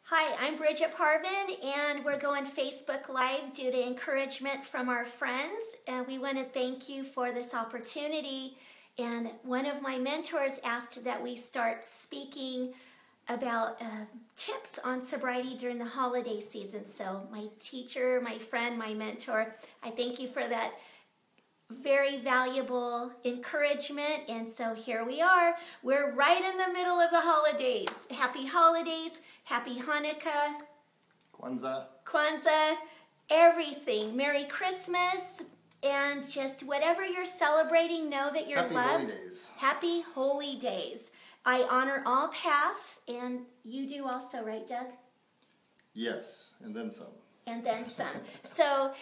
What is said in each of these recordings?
Hi, I'm Bridget Parvin, and we're going Facebook Live due to encouragement from our friends. And we want to thank you for this opportunity. And one of my mentors asked that we start speaking about tips on sobriety during the holiday season. So my teacher, my friend, my mentor, I thank you for that very valuable encouragement. And so here we are. We're right in the middle of the holidays. Happy holidays, happy Hanukkah, Kwanzaa, everything. Merry Christmas, and just whatever you're celebrating, know that you're loved. Holy days. Happy holy days. I honor all paths, and you do also, right, Doug? Yes, and then some. And then some. So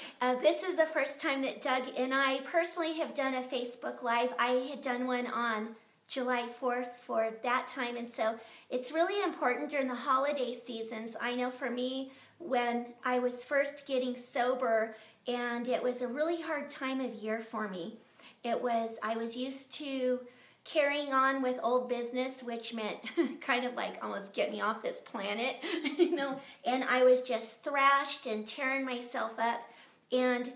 this is the first time that Doug and I personally have done a Facebook Live. I had done one on July 4th for that time, and so it's really important during the holiday seasons. I know for me, when I was first getting sober, and it was a really hard time of year for me. I was used to carrying on with old business, which meant kind of like almost get me off this planet, and I was just thrashed and tearing myself up, and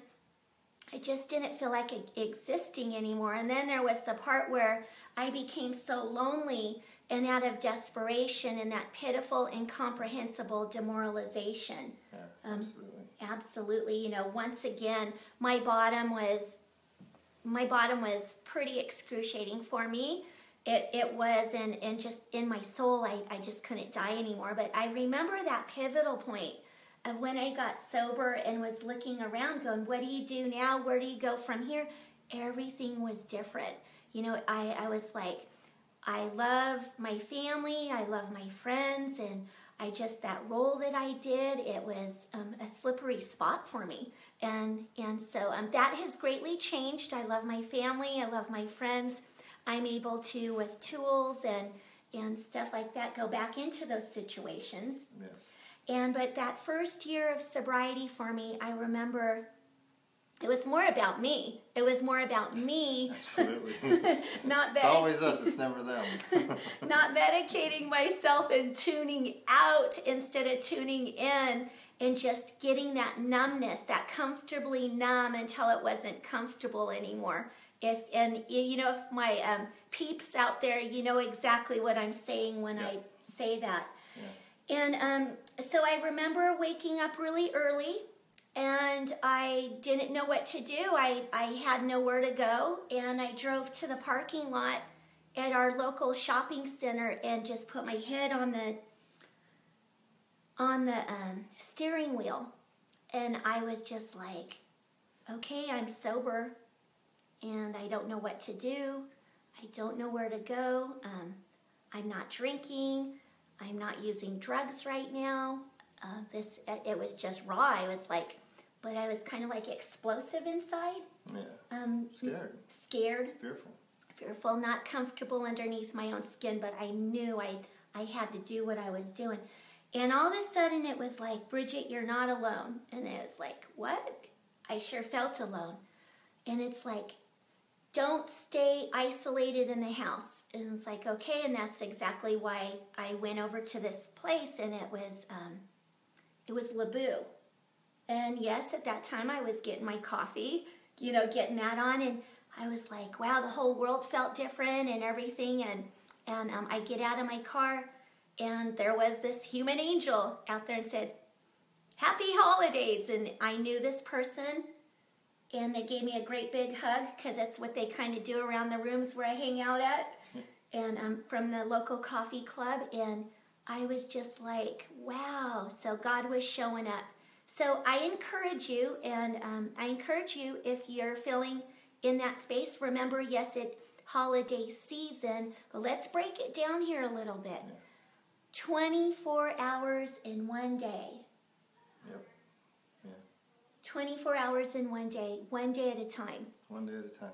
I just didn't feel like existing anymore. And then there was the part where I became so lonely and out of desperation and that pitiful, incomprehensible demoralization. Yeah, absolutely. Absolutely. Once again, my bottom was pretty excruciating for me. It was, and just in my soul, I just couldn't die anymore. But I remember that pivotal point of when I got sober and was looking around going, what do you do now? Where do you go from here? Everything was different. I was like, I love my family, I love my friends, and that role that I did, it was a slippery spot for me. And so that has greatly changed. I love my family, I love my friends. I'm able to, with tools and stuff like that, go back into those situations. Yes. But that first year of sobriety for me, I remember it was more about me. It was more about me. Absolutely. It's always us, it's never them. Not medicating myself and tuning out instead of tuning in, and just getting that numbness, that comfortably numb until it wasn't comfortable anymore. If my peeps out there, you know exactly what I'm saying when I say that. Yeah. And so I remember waking up really early, and I didn't know what to do. I had nowhere to go, and I drove to the parking lot at our local shopping center and just put my head on the steering wheel, and I was just like, okay, I'm sober, and I don't know what to do. I don't know where to go. I'm not drinking. I'm not using drugs right now. It was just raw. I was like, but I was kind of like explosive inside. Yeah. Scared. Fearful, not comfortable underneath my own skin, but I knew I had to do what I was doing. And all of a sudden it was like, Bridget, you're not alone. And it was like, what? I sure felt alone. And it's like, don't stay isolated in the house. And it's like, okay, and that's exactly why I went over to this place, and it was Laboo. And yes, at that time I was getting my coffee, getting that on, and I was like, wow, the whole world felt different and everything. And I get out of my car, and there was this human angel out there and said, happy holidays. And I knew this person, and they gave me a great big hug, because that's what they kind of do around the rooms where I hang out at, and from the local coffee club. And I was just like, wow, so God was showing up. So I encourage you, and I encourage you, if you're feeling in that space, remember, yes, it's holiday season, but let's break it down here a little bit. 24 hours in one day. Yep. Yeah. 24 hours in one day at a time. One day at a time.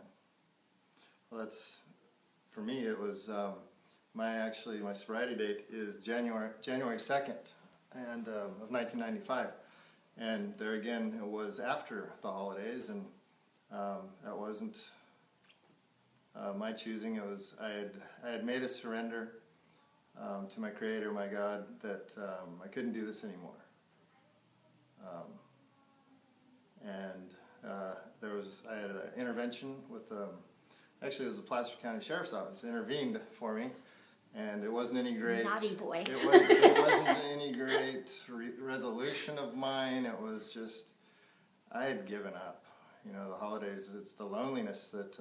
Well, for me, it was, my sobriety date is January 2nd of 1995. And there again, it was after the holidays, and that wasn't my choosing. It was I had made a surrender to my Creator, my God, that I couldn't do this anymore. I had an intervention with, actually it was the Placer County Sheriff's Office intervened for me, and it wasn't any great. Naughty boy. It wasn't any great resolution of mine. It was just, I had given up. You know, the holidays, it's the loneliness that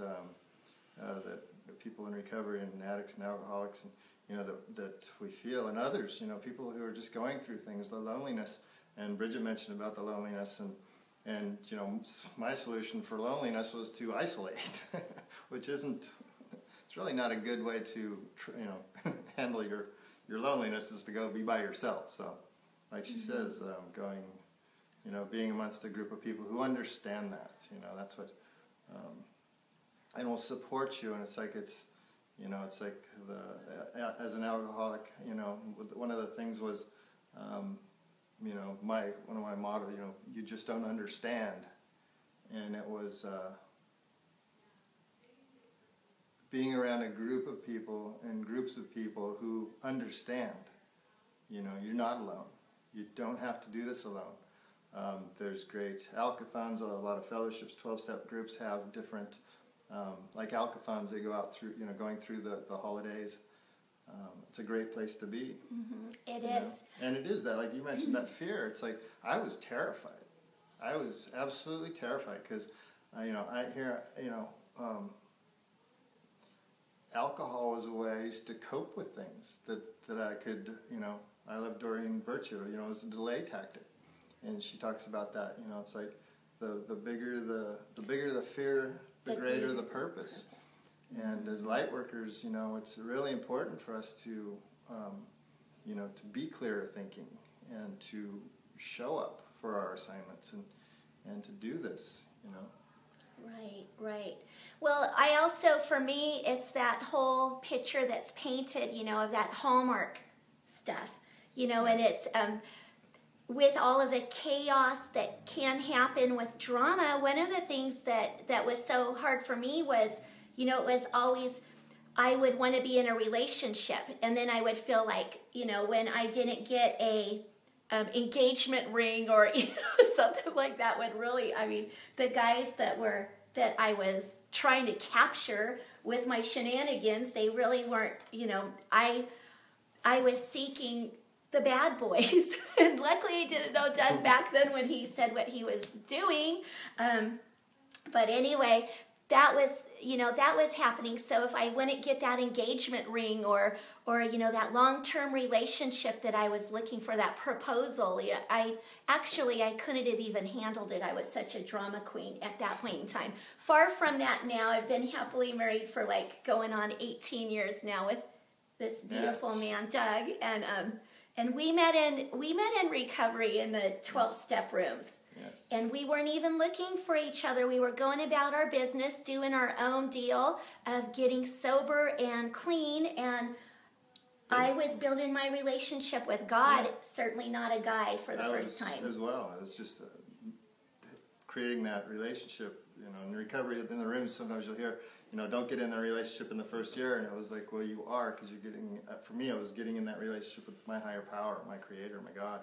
that people in recovery and addicts and alcoholics, and, you know, that we feel, and others, you know, people who are just going through things, the loneliness. And Bridget mentioned about the loneliness, and you know, my solution for loneliness was to isolate, which isn't, it's really not a good way to, you know, handle your loneliness, is to go be by yourself. So, like she says, going, you know, being amongst a group of people who understand that, you know, that's what, and will support you. And it's like, you know, it's like as an alcoholic, you know, one of the things was, you know, one of my mottos, you know, you just don't understand. And it was being around a group of people and groups of people who understand. You know, you're not alone. You don't have to do this alone. There's great alkathons, a lot of fellowships, 12-step groups have different, like alkathons, they go out through, you know, going through the holidays. It's a great place to be. It is. And it is that, like you mentioned, that fear. It's like, I was terrified. I was absolutely terrified because, you know, I hear, you know, alcohol was a way to cope with things that I could, you know, I lived during virtue, you know, it was a delay tactic. And she talks about that, you know, it's like the bigger the fear, the greater the purpose. And as light workers, you know, it's really important for us to, you know, to be clear thinking and to show up for our assignments and to do this, you know. Right. Well, I also, for me, it's that whole picture that's painted, you know, of that Hallmark stuff, you know, and it's with all of the chaos that can happen with drama. One of the things that was so hard for me was, you know, it was always, I would want to be in a relationship, and then I would feel like, you know, when I didn't get a engagement ring or, you know, something like that would really, I mean, the guys that I was trying to capture with my shenanigans, they really weren't, you know, I was seeking the bad boys, and luckily I didn't know Doug back then when he said what he was doing, but anyway, that was, you know, that was happening. So if I wouldn't get that engagement ring or you know, that long-term relationship that I was looking for, that proposal, you know, I couldn't have even handled it. I was such a drama queen at that point in time. Far from that now. I've been happily married for like going on 18 years now with this beautiful man, Doug, and we met in recovery in the 12-step rooms. Yes. And we weren't even looking for each other. We were going about our business, doing our own deal of getting sober and clean. And I was building my relationship with God, certainly not a guy for the first time. As well. It was just creating that relationship. You know, in recovery, in the rooms, sometimes you'll hear, you know, don't get in the relationship in the first year. And it was like, well, you are, because you're getting, for me, I was getting in that relationship with my higher power, my Creator, my God.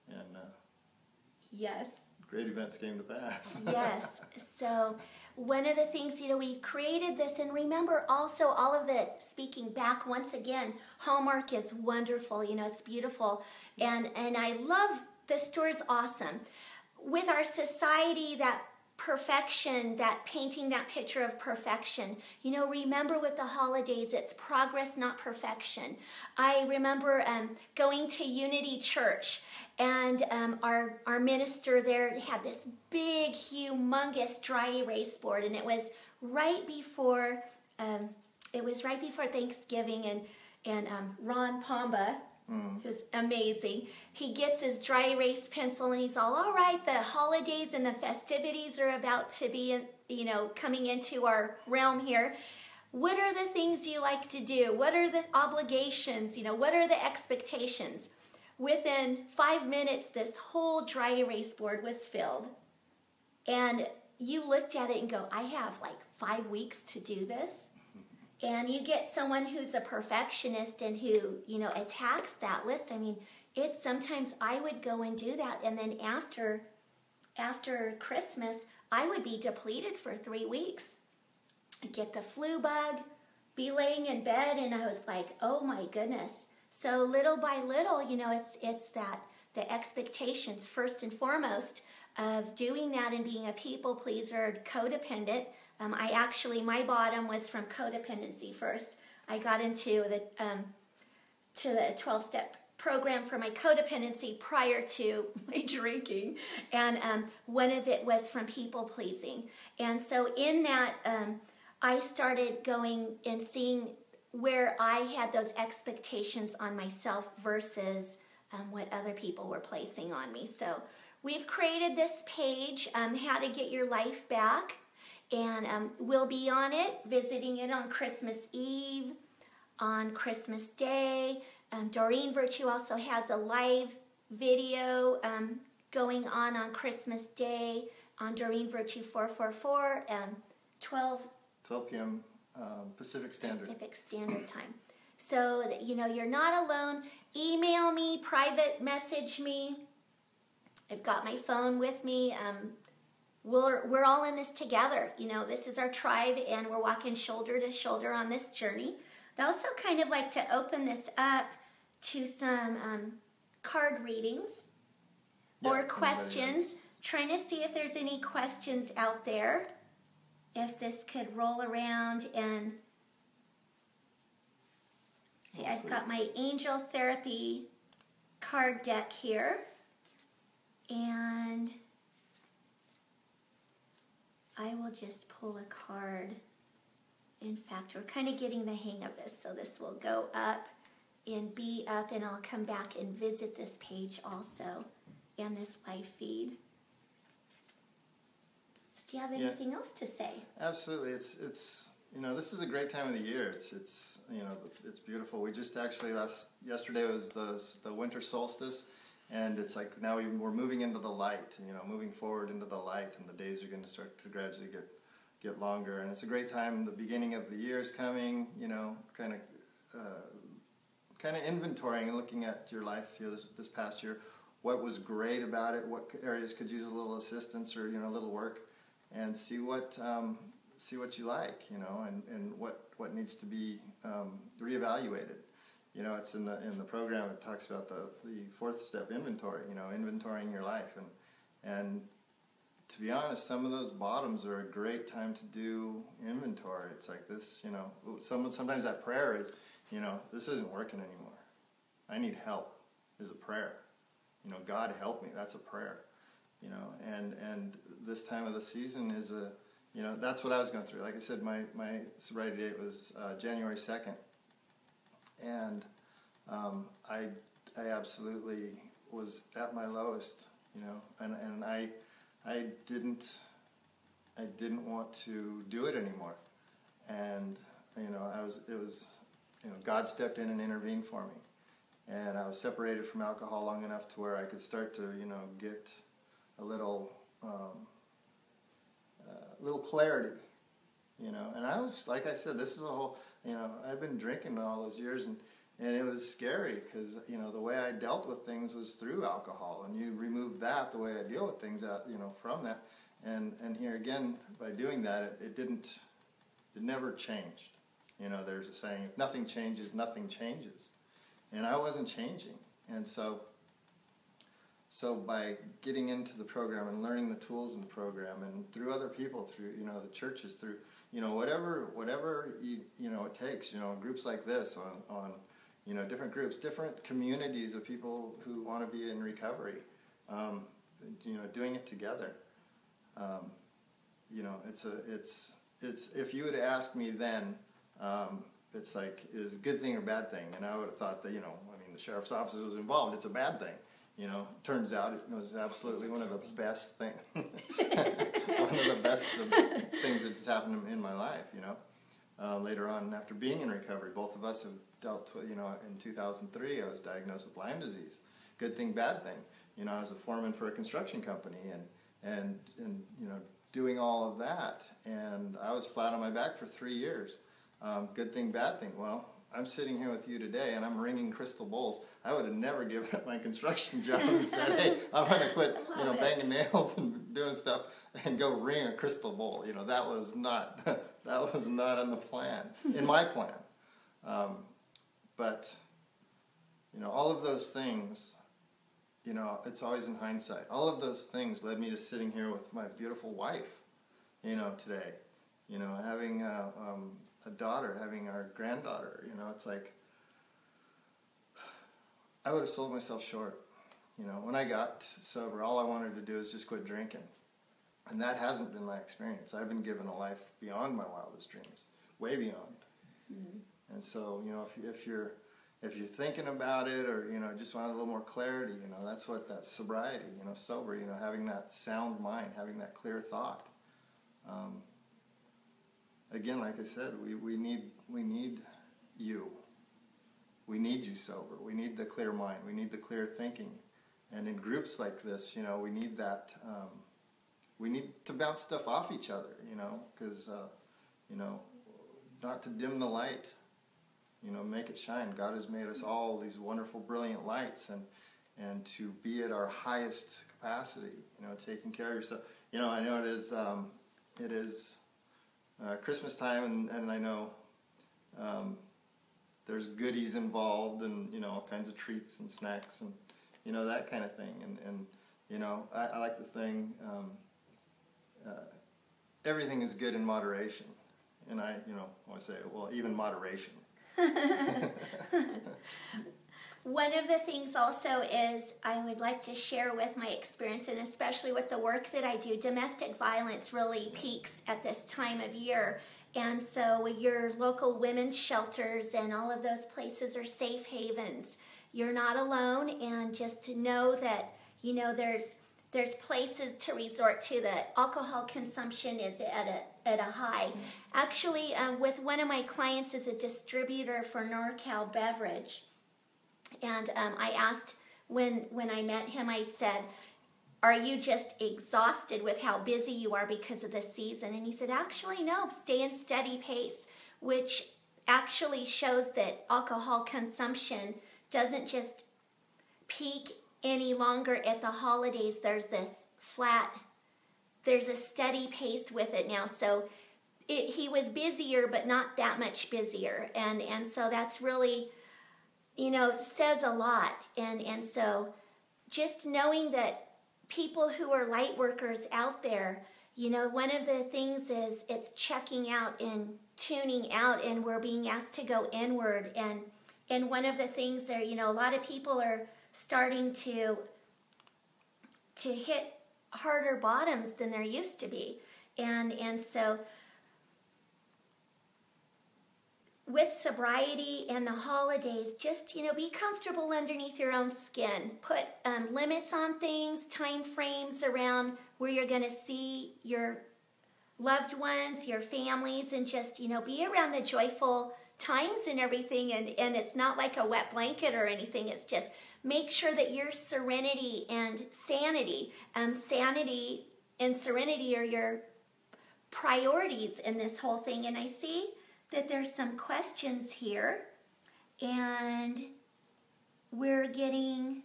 And yes. Great events came to pass. Yes. So one of the things, you know, we created this, and remember also all of the, speaking back once again, Hallmark is wonderful, you know, it's beautiful. And I love, the store's awesome. With our society, that perfection, that painting that picture of perfection. You know, remember with the holidays, it's progress, not perfection. I remember going to Unity Church, and our minister there had this big, humongous dry erase board, and it was right before Thanksgiving, and Ron Pomba, who's amazing, he gets his dry erase pencil and he's all right, the holidays and the festivities are about to be, you know, coming into our realm here. What are the things you like to do? What are the obligations? You know, what are the expectations? Within 5 minutes, this whole dry erase board was filled. And you looked at it and go, I have like 5 weeks to do this. and you get someone who's a perfectionist and who, you know, attacks that list. I mean, it's sometimes I would go and do that, and then after Christmas, I would be depleted for 3 weeks. I'd get the flu bug, be laying in bed, and I was like, oh my goodness. So little by little, you know, it's that the expectations first and foremost of doing that and being a people pleaser, codependent. My bottom was from codependency first. I got into the 12-step program for my codependency prior to my drinking, and one of it was from people pleasing. And so in that, I started going and seeing where I had those expectations on myself versus what other people were placing on me. So we've created this page, How to Get Your Life Back, and we'll be on it, visiting it on Christmas Eve, on Christmas Day. Doreen Virtue also has a live video going on Christmas Day on Doreen Virtue 444, 12 p.m. Pacific Standard Time. So that, you know, you're not alone. Email me, private message me. I've got my phone with me. We're all in this together. You know, this is our tribe, and we're walking shoulder to shoulder on this journey. I'd also kind of like to open this up to some card readings or questions. Trying to see if there's any questions out there. If this could roll around and see, I've got my Angel Therapy card deck here, and I will just pull a card. In fact, we're kind of getting the hang of this, so this will go up and be up, and I'll come back and visit this page also and this live feed. So do you have anything else to say? Absolutely. It's you know, this is a great time of the year. It's you know, it's beautiful. We just actually yesterday was the winter solstice, and it's like now we're moving into the light. You know, moving forward into the light, and the days are going to start to gradually get longer. And it's a great time. The beginning of the year is coming. You know, kind of inventorying and looking at your life here this past year. What was great about it? What areas could use a little assistance or, you know, a little work, and see what you like, you know, and what needs to be reevaluated. You know, it's in the program. It talks about the fourth step, inventory. You know, inventorying your life, and to be honest, some of those bottoms are a great time to do inventory. It's like this, you know. Sometimes that prayer is, you know, this isn't working anymore. I need help. Is a prayer. You know, God help me. That's a prayer. You know, and this time of the season is a, you know, that's what I was going through. Like I said, my sobriety date was January 2nd, and I absolutely was at my lowest. You know, and I didn't want to do it anymore, and you know, you know, God stepped in and intervened for me. And I was separated from alcohol long enough to where I could start to, you know, get a little clarity, you know. And I was, like I said, this is a whole, you know, I've been drinking all those years, and it was scary because, you know, the way I dealt with things was through alcohol, and you remove that, the way I deal with things, out, you know, from that, and here again, by doing that, it never changed. You know, there's a saying, if nothing changes, nothing changes. And I wasn't changing. And so by getting into the program and learning the tools in the program, and through other people, through, you know, the churches, through, you know, whatever you know, it takes, you know, groups like this, on you know, different groups, different communities of people who want to be in recovery, you know, doing it together. You know, it's if you would ask me then, it's like, is it a good thing or bad thing? And I would have thought that, you know, I mean, the sheriff's office was involved. It's a bad thing. You know, turns out it was absolutely one of the best things. One of the best things that's happened in my life, you know. Later on, after being in recovery, both of us have dealt with, you know, in 2003, I was diagnosed with Lyme disease. Good thing, bad thing. You know, I was a foreman for a construction company, and you know, doing all of that, and I was flat on my back for 3 years. Good thing, bad thing. Well, I'm sitting here with you today, and I'm ringing crystal bowls. I would have never given up my construction job and said, "Hey, I'm going to quit, banging nails and doing stuff and go ring a crystal bowl." That was not in the plan, in my plan. But all of those things, it's always in hindsight. All of those things led me to sitting here with my beautiful wife, today. Having a daughter, having our granddaughter. It's like I would have sold myself short. When I got sober, all I wanted to do is just quit drinking. And that hasn't been my experience. I've been given a life beyond my wildest dreams, way beyond. Mm-hmm. And so, if you're thinking about it, or just want a little more clarity, that's what that sobriety, sober, having that sound mind, having that clear thought. Again, like I said, we need you. We need you sober. We need the clear mind. We need the clear thinking. And in groups like this, we need that. We need to bounce stuff off each other, because not to dim the light. Make it shine. God has made us all these wonderful, brilliant lights, and to be at our highest capacity. Taking care of yourself. I know it is Christmas time, and I know there's goodies involved, and all kinds of treats and snacks, and that kind of thing. And I like this thing. Everything is good in moderation, and I want to say, well, even moderation. One of the things also is I would like to share with my experience, and especially with the work that I do, domestic violence really peaks at this time of year. And so your local women's shelters and all of those places are safe havens. You're not alone, and just to know that, there's places to resort to. The alcohol consumption is at a high. Actually, with one of my clients is a distributor for NorCal Beverage. And I asked when I met him, I said, "Are you just exhausted with how busy you are because of the season?" And he said, "Actually, no, stay in steady pace," which actually shows that alcohol consumption doesn't just peak any longer at the holidays. There's a steady pace with it now. So he was busier, but not that much busier. And so that's really, says a lot. And so just knowing that people who are light workers out there, one of the things is it's checking out and tuning out, and we're being asked to go inward. And one of the things there, a lot of people are starting to hit harder bottoms than there used to be. And so with sobriety and the holidays, just, be comfortable underneath your own skin. Put limits on things, time frames around where you're going to see your loved ones, your families, and just, be around the joyful times and everything. And it's not like a wet blanket or anything. It's just make sure that your serenity and sanity, sanity and serenity are your priorities in this whole thing. And I see that there's some questions here, and we're getting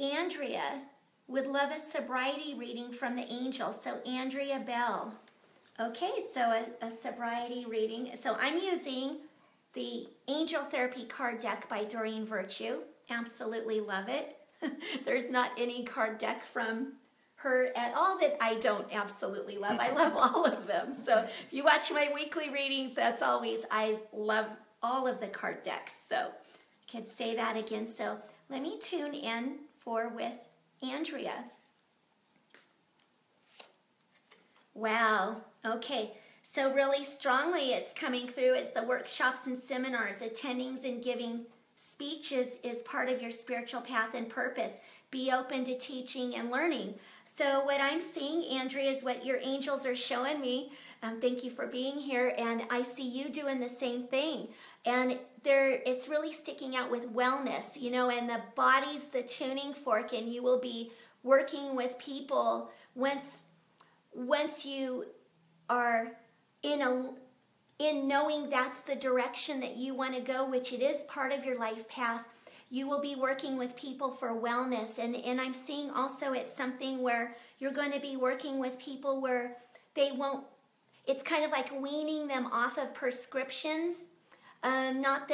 Andrea would love a sobriety reading from the angel. So Andrea Bell. Okay, so a sobriety reading. So I'm using the Angel Therapy card deck by Doreen Virtue. Absolutely love it. There's not any card deck from her at all that I don't absolutely love. I love all of them. So if you watch my weekly readings, that's always, I love all of the card decks. So I could say that again. So let me tune in with Andrea. Wow. Okay. So really strongly it's coming through. It's the workshops and seminars. Attendings and giving speeches is part of your spiritual path and purpose. Be open to teaching and learning. So what I'm seeing, Andrea, is what your angels are showing me. Thank you for being here. And I see you doing the same thing. And it's really sticking out with wellness, and the body's the tuning fork, and you will be working with people once you are in knowing that's the direction that you want to go, which it is part of your life path, you will be working with people for wellness. And I'm seeing also it's something where you're going to be working with people where they won't, it's kind of like weaning them off of prescriptions. Not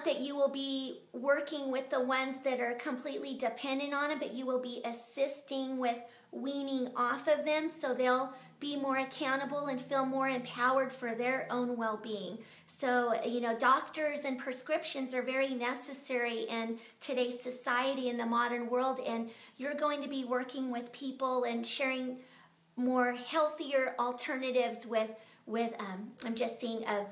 that you will be working with the ones that are completely dependent on it, but you will be assisting with weaning off of them so they'll be more accountable and feel more empowered for their own well-being. So, doctors and prescriptions are very necessary in today's society, in the modern world, and you're going to be working with people and sharing more healthier alternatives with I'm just seeing of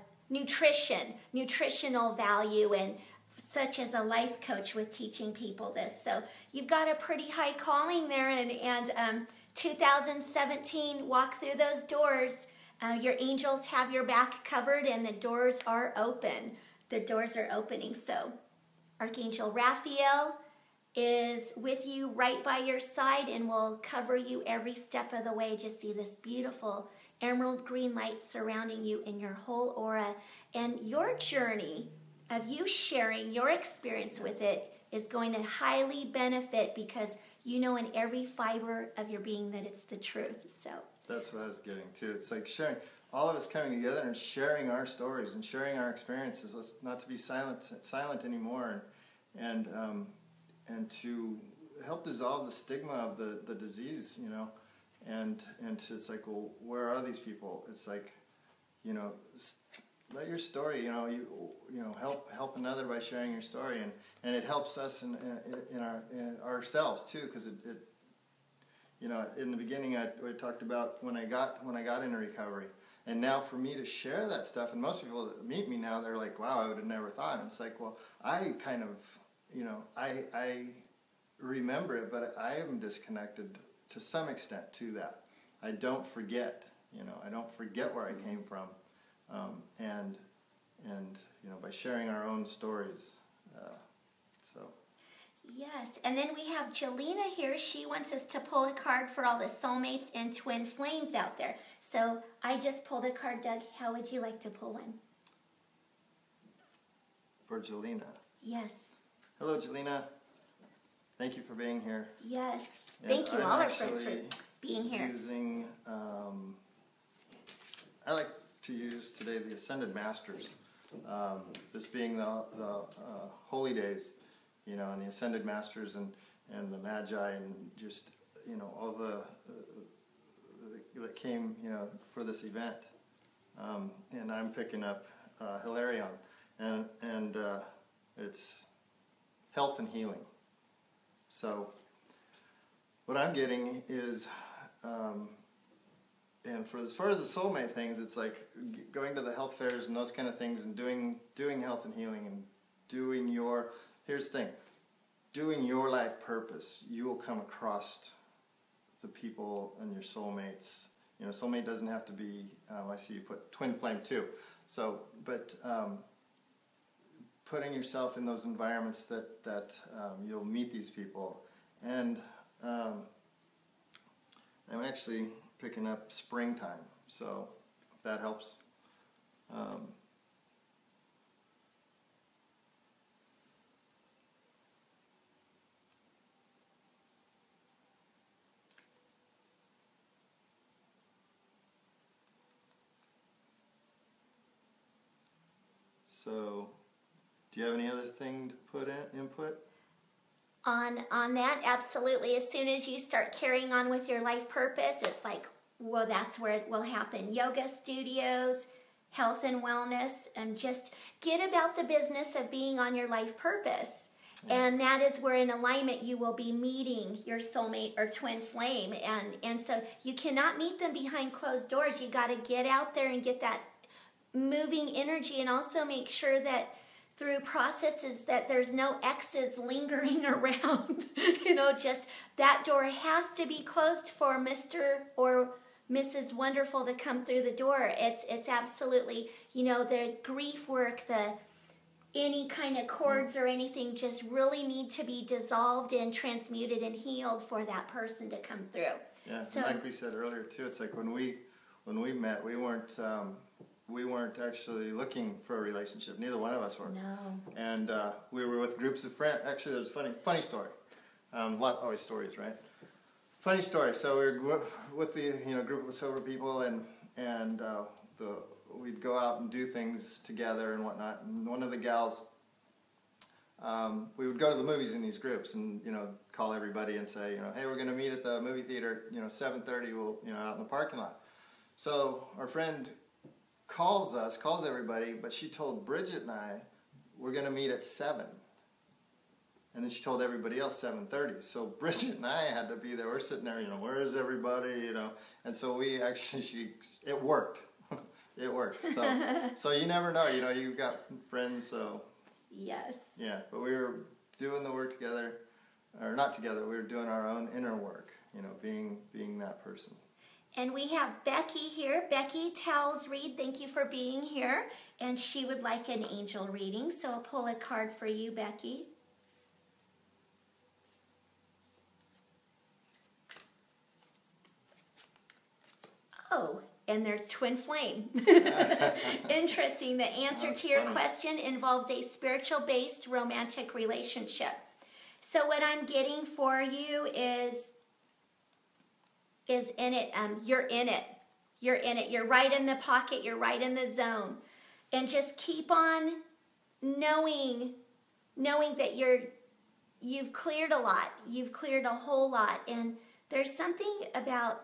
nutritional value, and such as a life coach with teaching people this. So you've got a pretty high calling there, and 2017, walk through those doors. Your angels have your back covered, and the doors are open. The doors are opening. So Archangel Raphael is with you, right by your side, and will cover you every step of the way. Just see this beautiful emerald green light surrounding you in your whole aura. And your journey of you sharing your experience with it is going to highly benefit, because you know in every fiber of your being that it's the truth. So that's what I was getting to. It's like sharing, all of us coming together and sharing our stories and sharing our experiences. Let's not to be silent anymore, and to help dissolve the stigma of the disease, and it's like, well, where are these people? It's like, let your story, help another by sharing your story, and it helps us in ourselves too, because it in the beginning I talked about when I got into recovery, and now for me to share that stuff, and most people that meet me now, they're like, wow, I would have never thought. And it's like, well, I kind of, I remember it, but I am disconnected to some extent to that. I don't forget, I don't forget where I came from, and by sharing our own stories, so. Yes, and then we have Jelena here. She wants us to pull a card for all the soulmates and twin flames out there. So I just pulled a card, Doug. How would you like to pull one? For Jelena. Yes. Hello, Jelena. Thank you for being here. Yes. Thank you, all our friends, for being here. Using, I like to use today the Ascended Masters. This being the holy days, and the Ascended Masters and the Magi, and just all that came for this event. And I'm picking up Hilarion, and it's health and healing. So what I'm getting is, and for as far as the soulmate things, it's like going to the health fairs and those kind of things, and doing health and healing, and doing here's the thing, doing your life purpose. You will come across the people and your soulmates. Soulmate doesn't have to be, I see you put twin flame too. So, but putting yourself in those environments that you'll meet these people. And I'm actually picking up springtime, so if that helps. So, do you have any other thing to put input? On that, absolutely. As soon as you start carrying on with your life purpose, it's like, well, that's where it will happen. Yoga studios, health and wellness, and just get about the business of being on your life purpose. Yeah. And that is where in alignment you will be meeting your soulmate or twin flame. And so you cannot meet them behind closed doors. You got to get out there and get that moving energy, and also make sure that through processes that there's no exes lingering around. Just that door has to be closed for Mr. or Mrs. Wonderful to come through the door. It's absolutely, the grief work, any kind of cords or anything just really need to be dissolved and transmuted and healed for that person to come through. Yeah, So, like we said earlier too, it's like when we met, we weren't actually looking for a relationship. Neither one of us were. no. And we were with groups of friends. Actually, there's a funny story. Always stories, right? Funny story. So we were with the group of sober people, and we'd go out and do things together and whatnot. And one of the gals, we would go to the movies in these groups, and call everybody and say, hey, we're going to meet at the movie theater, 7:30. We'll out in the parking lot. So our friend calls everybody, but she told Bridget and I we're going to meet at 7. And then she told everybody else 7:30. So Bridget and I had to be there. We're sitting there, where is everybody, And so we actually, it worked. It worked. So you never know, you've got friends, so. Yes. Yeah, but we were doing the work together, or not together, we were doing our own inner work, being that person. And we have Becky here. Becky tells Reed, thank you for being here. And she would like an angel reading, so I'll pull a card for you, Becky. Oh, and there's twin flame. Interesting. The answer to your question involves a spiritual-based romantic relationship. So what I'm getting for you is in it. You're in it. You're in it. You're right in the pocket. You're right in the zone. And just keep on knowing that you've cleared a lot. You've cleared a whole lot. And there's something about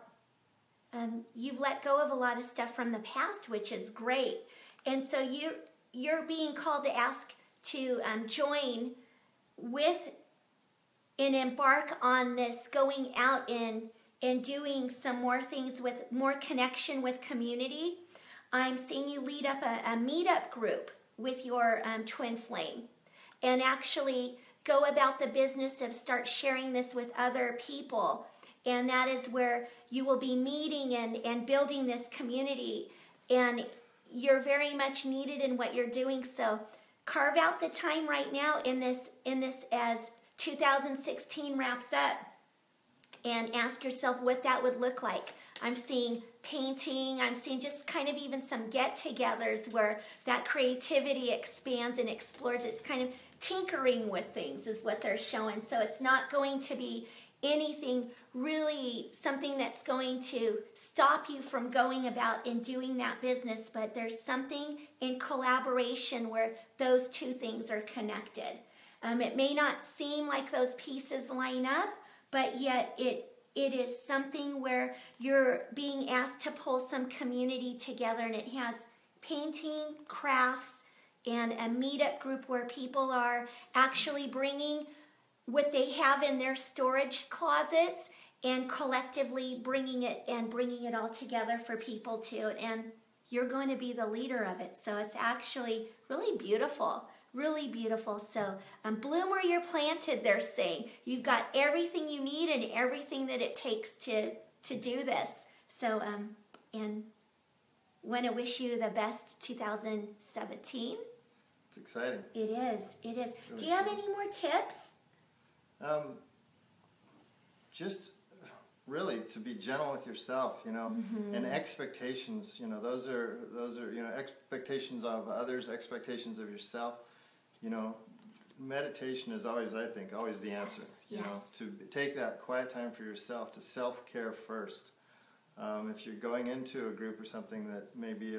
you've let go of a lot of stuff from the past, which is great. And so you're being called to ask to join with and embark on this going out and doing some more things with more connection with community. I'm seeing you lead up a meetup group with your twin flame and actually go about the business of start sharing this with other people. And that is where you will be meeting and building this community. And you're very much needed in what you're doing. So carve out the time right now in this as 2016 wraps up. And ask yourself what that would look like. I'm seeing painting. I'm seeing just kind of even some get-togethers where that creativity expands and explores. It's kind of tinkering with things is what they're showing. So it's not going to be anything really something that's going to stop you from going about and doing that business, but there's something in collaboration where those two things are connected. It may not seem like those pieces line up, but yet it is something where you're being asked to pull some community together, and it has painting, crafts, and a meetup group where people are actually bringing what they have in their storage closets and collectively bringing it all together for people too. And you're going to be the leader of it. So it's actually really beautiful. Really beautiful. So bloom where you're planted, they're saying. You've got everything you need and everything that it takes to do this. So, and want to wish you the best 2017. It's exciting. It is. It is. Really Do you have any more tips? Just really to be gentle with yourself, and expectations, those are expectations of others, expectations of yourself. Meditation is always, I think, always the answer. Yes. To take that quiet time for yourself, to self-care first. If you're going into a group or something that maybe,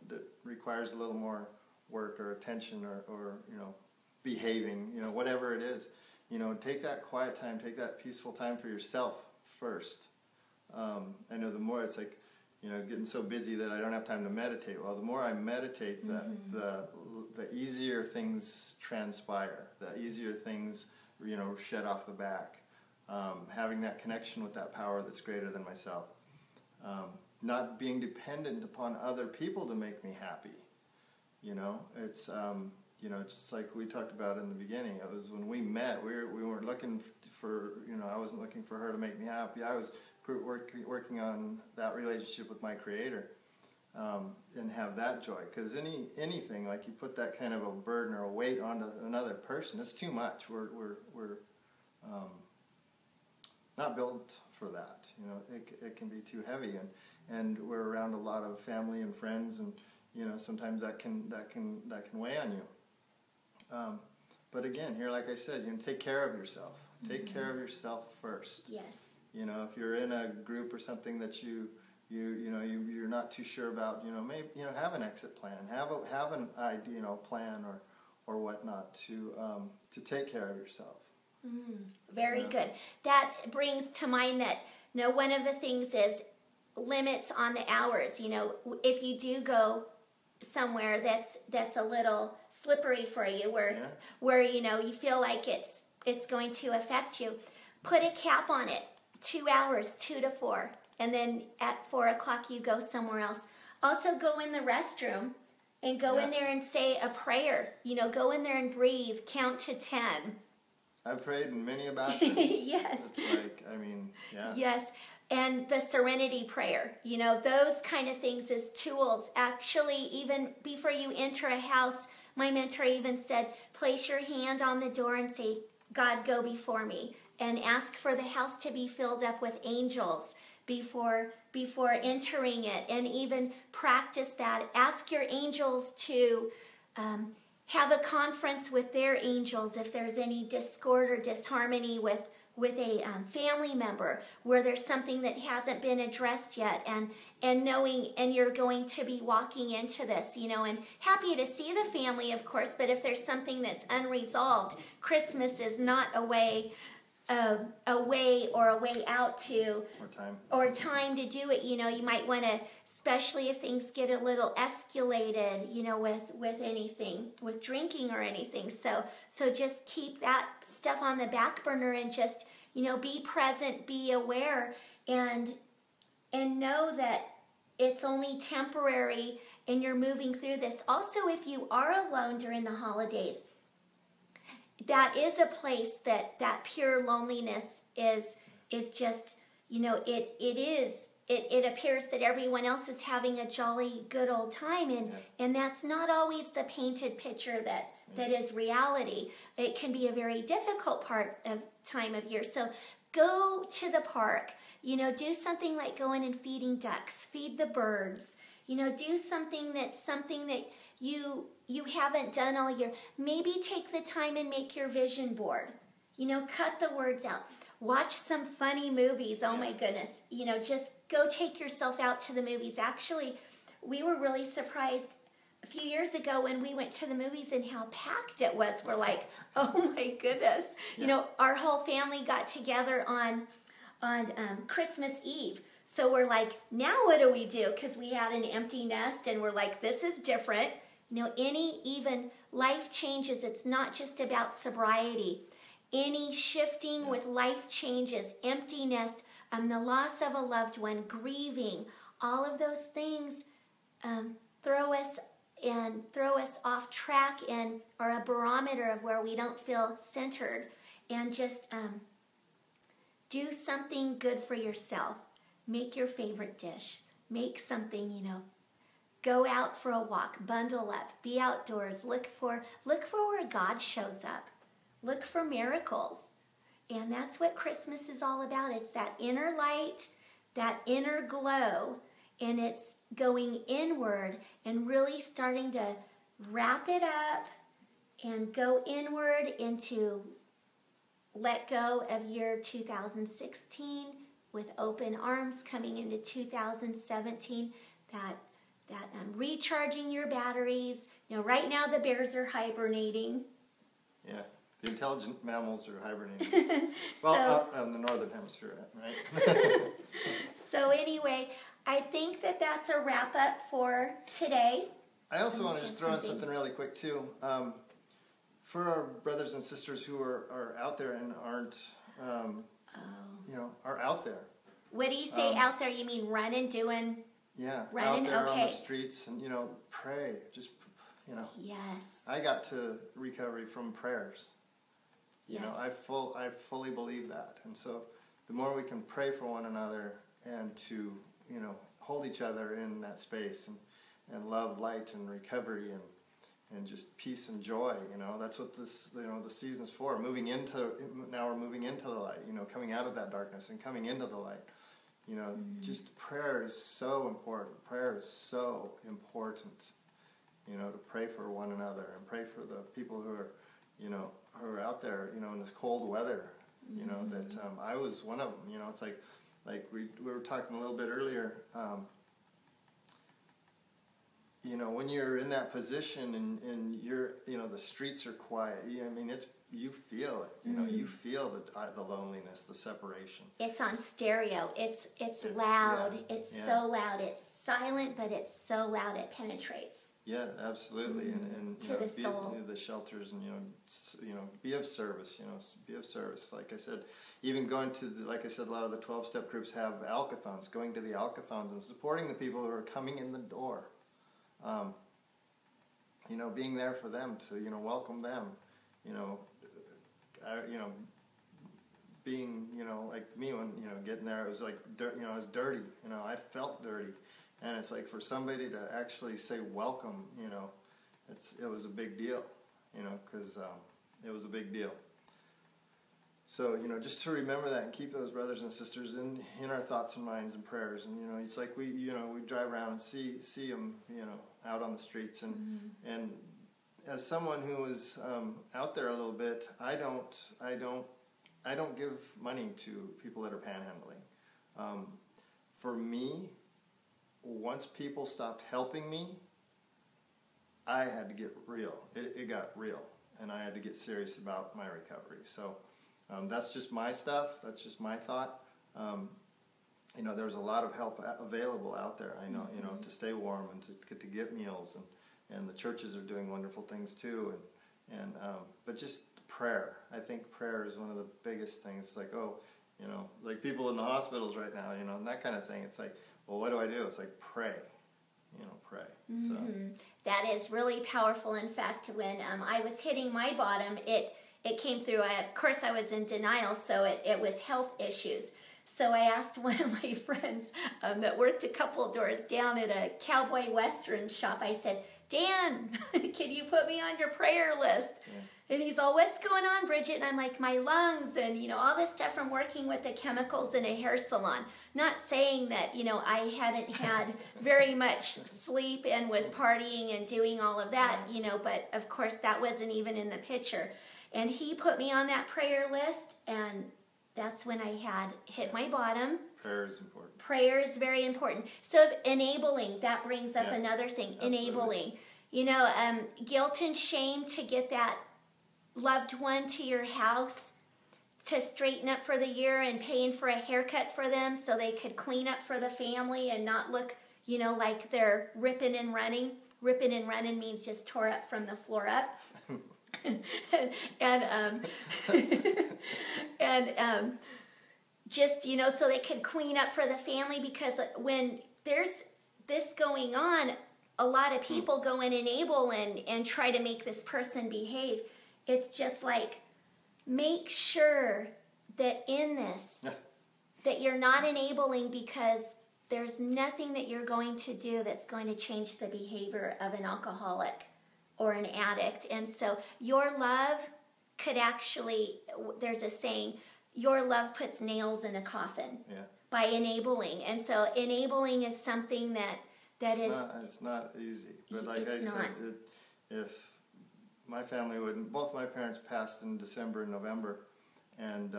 that requires a little more work or attention or behaving, whatever it is, take that quiet time, take that peaceful time for yourself first. I know the more it's like, getting so busy that I don't have time to meditate. Well, the more I meditate, the easier things transpire, the easier things, shed off the back. Having that connection with that power that's greater than myself. Not being dependent upon other people to make me happy. It's, just like we talked about in the beginning. It was when we met, we weren't looking for, I wasn't looking for her to make me happy. I was working on that relationship with my Creator, and have that joy. Because anything, like you put that kind of a burden or a weight onto another person, it's too much. We're not built for that. You know, it can be too heavy, and we're around a lot of family and friends, and you know, sometimes that can weigh on you. But again, here, like I said, you know, take care of yourself. Take care of yourself first. Yes. You know, if you're in a group or something that you're not too sure about, you know, maybe, you know, have an exit plan, have an idea, you know, plan or whatnot to take care of yourself. Very good. That brings to mind that, you know, one of the things is limits on the hours. You know, if you do go somewhere that's a little slippery for you, where you know you feel like it's going to affect you, put a cap on it. 2 hours, 2 to 4, and then at 4 o'clock you go somewhere else. Also, go in the restroom and go in there and say a prayer. You know, go in there and breathe. Count to 10. I've prayed in many bathrooms. Yes. It's like, I mean, yeah. Yes. And the Serenity prayer, you know, those kind of things as tools. Actually, even before you enter a house, my mentor even said, place your hand on the door and say, God, go before me. And ask for the house to be filled up with angels before entering it. And even practice that. Ask your angels to have a conference with their angels if there's any discord or disharmony with a family member where there's something that hasn't been addressed yet, and knowing, and you're going to be walking into this, you know, and happy to see the family, of course, but if there's something that's unresolved, Christmas is not a way out to, or time to do it. You know, you might want to, especially if things get a little escalated, you know, with anything, with drinking or anything. So just keep that stuff on the back burner and just, you know, be present, be aware, and know that it's only temporary and you're moving through this. Also, if you are alone during the holidays, that is a place that pure loneliness is just, you know, it appears that everyone else is having a jolly good old time, and that's not always the painted picture that is reality. It can be a very difficult time of year. So go to the park, you know, do something like going and feeding ducks, feed the birds, you know, do something that you haven't done all year. Maybe take the time and make your vision board. You know, cut the words out. Watch some funny movies. Oh my goodness. You know, just go take yourself out to the movies. Actually, we were really surprised a few years ago when we went to the movies and how packed it was. We're like, oh my goodness. You know, our whole family got together on Christmas Eve. So we're like, now what do we do? Because we had an empty nest and we're like, this is different. You know, even life changes. It's not just about sobriety. Any shifting with life changes, emptiness, the loss of a loved one, grieving, all of those things throw us off track and are a barometer of where we don't feel centered. And just do something good for yourself. Make your favorite dish. Make something, you know. Go out for a walk. Bundle up. Be outdoors. Look for where God shows up. Look for miracles. And that's what Christmas is all about. It's that inner light, that inner glow, and it's going inward and really starting to wrap it up and go inward into let go of year 2016 with open arms coming into 2017, that recharging your batteries. You know, right now the bears are hibernating. Yeah. The intelligent mammals are hibernating. Well, in the northern hemisphere, right? So anyway, I think that's a wrap up for today. I also want to just throw in something really quick too. For our brothers and sisters who are out there and aren't, you know, are out there. What do you say out there? You mean running, doing? Yeah, running, out there on the streets, and you know, pray. Just, you know. Yes. I got to recovery from prayers. You know, I fully believe that. And so the more we can pray for one another and to, you know, hold each other in that space and love light and recovery and just peace and joy. That's what this, the season's for. Now we're moving into the light, coming out of that darkness and coming into the light. Just prayer is so important. Prayer is so important, to pray for one another and pray for the people who are, who are out there, in this cold weather, that I was one of them. It's like we were talking a little bit earlier, when you're in that position and you're, the streets are quiet, you feel it, you feel the loneliness, the separation. It's on stereo. It's loud. Yeah, it's so loud. It's silent, but it's so loud it penetrates. Yeah, absolutely. And to the soul. The shelters, and be of service. Be of service. Like I said, even going to a lot of the 12-step groups have alkathons. Going to the alkathons and supporting the people who are coming in the door. Being there for them to welcome them. Being like me when getting there, it was like I was dirty. I felt dirty. And it's like for somebody to actually say welcome, it was a big deal, because it was a big deal. So, just to remember that and keep those brothers and sisters in our thoughts and minds and prayers. And, it's like we drive around and see them, out on the streets. And as someone who was out there a little bit, I don't give money to people that are panhandling. For me, once people stopped helping me, I had to get real. It got real, and I had to get serious about my recovery. So that's just my stuff. That's just my thought. There's a lot of help available out there. I know, to stay warm and to get meals, and the churches are doing wonderful things too. But just prayer. I think prayer is one of the biggest things. It's like, like people in the hospitals right now, and that kind of thing. It's like, well, what do I do? It's like pray, pray. So that is really powerful. In fact, when I was hitting my bottom, it came through. Of course, I was in denial, so it was health issues. So I asked one of my friends that worked a couple doors down at a cowboy western shop. I said, Dan, can you put me on your prayer list? Yeah. And he's all, what's going on, Bridget? And I'm like, my lungs and, all this stuff from working with the chemicals in a hair salon. Not saying that, I hadn't had very much sleep and was partying and doing all of that, but of course that wasn't even in the picture. And he put me on that prayer list, and that's when I had hit my bottom. Prayer is important. Prayer is very important. So enabling, that brings up another thing, absolutely. Enabling. Guilt and shame to get that loved one to your house to straighten up for the year and paying for a haircut for them so they could clean up for the family and not look, like they're ripping and running. Ripping and running means just tore up from the floor up. Just, so they could clean up for the family, because when there's this going on, a lot of people go and enable and try to make this person behave. It's just like, make sure that in this, that you're not enabling, because there's nothing that you're going to do that's going to change the behavior of an alcoholic or an addict. And so your love could actually, there's a saying, your love puts nails in a coffin by enabling. And so enabling is something it's not easy. But like I said, if my family both my parents passed in December and November, and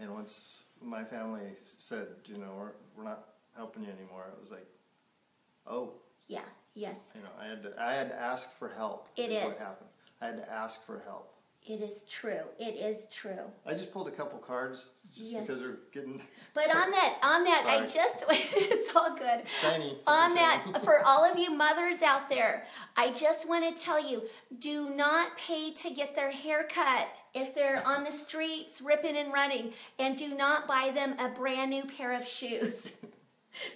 once my family said, we're not helping you anymore, it was like, oh. Yeah, yes. I had to ask for help. It is. What happened. I had to ask for help. It is true. It is true. I just pulled a couple cards because they're getting. But on that, I just, it's all good. Shiny. On that, for all of you mothers out there, I just want to tell you, do not pay to get their hair cut if they're on the streets ripping and running, and do not buy them a brand new pair of shoes.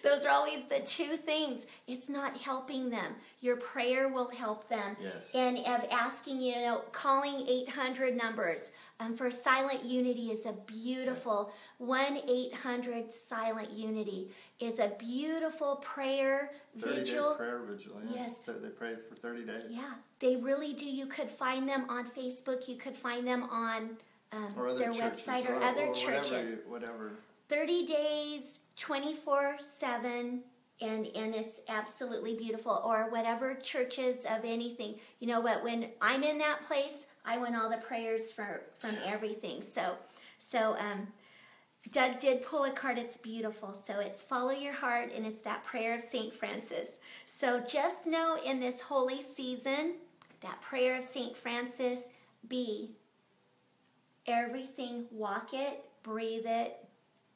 Those are always the two things. It's not helping them. Your prayer will help them. Yes. And of asking, calling 800 numbers for silent unity is a beautiful, 1-800 silent unity is a beautiful prayer 30-day vigil. prayer vigil. Yeah. Yes. They pray for 30 days. Yeah, they really do. You could find them on Facebook. You could find them on their website or other churches. Whatever. 30 days, 24/7, and it's absolutely beautiful. Or whatever churches of anything. You know what? When I'm in that place, I want all the prayers from everything. So Doug did pull a card. It's beautiful. So it's follow your heart, and it's that prayer of St. Francis. So just know in this holy season, that prayer of St. Francis, be everything, walk it, breathe it,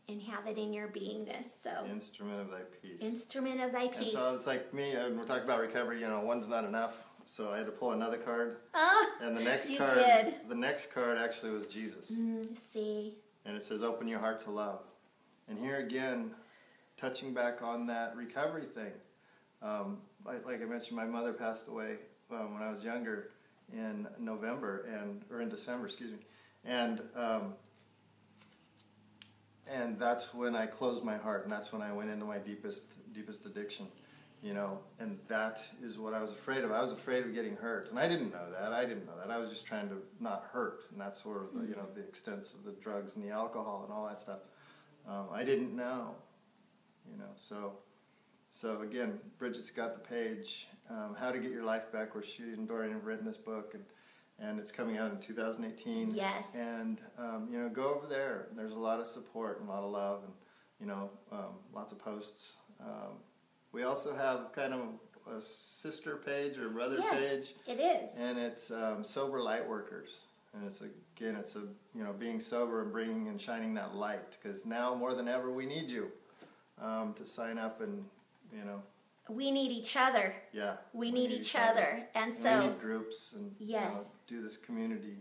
and have it in your beingness. So Instrument of thy peace. Instrument of thy peace. And so it's like me, we're talking about recovery, one's not enough. So I had to pull another card. And the next the next card actually was Jesus. See. And it says, open your heart to love. And here again, touching back on that recovery thing. Like I mentioned, my mother passed away when I was younger in December, excuse me. And that's when I closed my heart, and that's when I went into my deepest addiction, and that is what I was afraid of. I was afraid of getting hurt, and I didn't know that. I was just trying to not hurt, and that's sort of the extents of the drugs and the alcohol and all that stuff. I didn't know, So again, Bridget's got the page, How to Get Your Life Back, where she and Dorian have written this book, and it's coming out in 2018. Yes. And go over there. There's a lot of support and a lot of love, and lots of posts. We also have kind of a sister page or brother page. It is. And it's Sober Light Workers. And it's being sober and bringing and shining that light, because now more than ever we need you to sign up and we need each other. Yeah. We need each other. And so we need groups and do this community.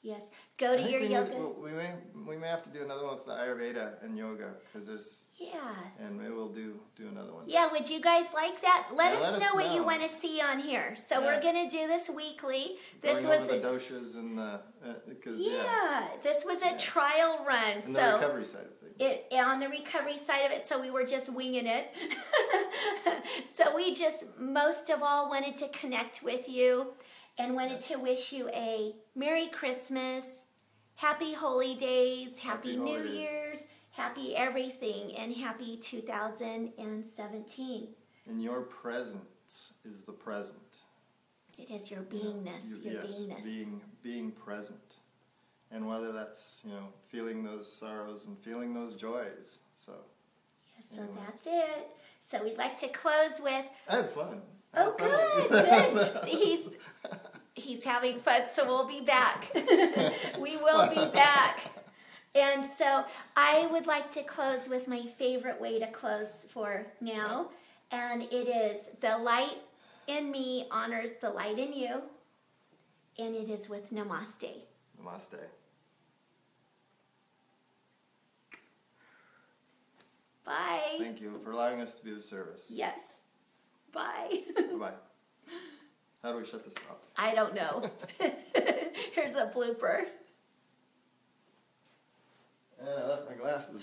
Yes. Go to your yoga. We may have to do another one with the Ayurveda and yoga, because there's. Yeah. And maybe we'll do another one. Yeah. Would you guys like that? Let us know what you want to see on here. So we're gonna do this weekly. Going over the doshas and the this was a trial run. And the recovery side of things. On the recovery side of it, so we were just winging it. So we just most of all wanted to connect with you. And wanted to wish you a Merry Christmas, Happy Holy Days, Happy New Year's, Happy everything, and Happy 2017. And your presence is the present. It is your beingness, beingness. Being present. And whether that's, feeling those sorrows and feeling those joys. So. Yes, so that's it. So we'd like to close with... I had fun. Oh, good. See, he's having fun, so we'll be back. We will be back. And so I would like to close with my favorite way to close for now. And it is, the light in me honors the light in you. And it is with Namaste. Namaste. Bye. Thank you for allowing us to be of service. Yes. Bye. Bye. How do we shut this off? I don't know. Here's a blooper. And I left my glasses.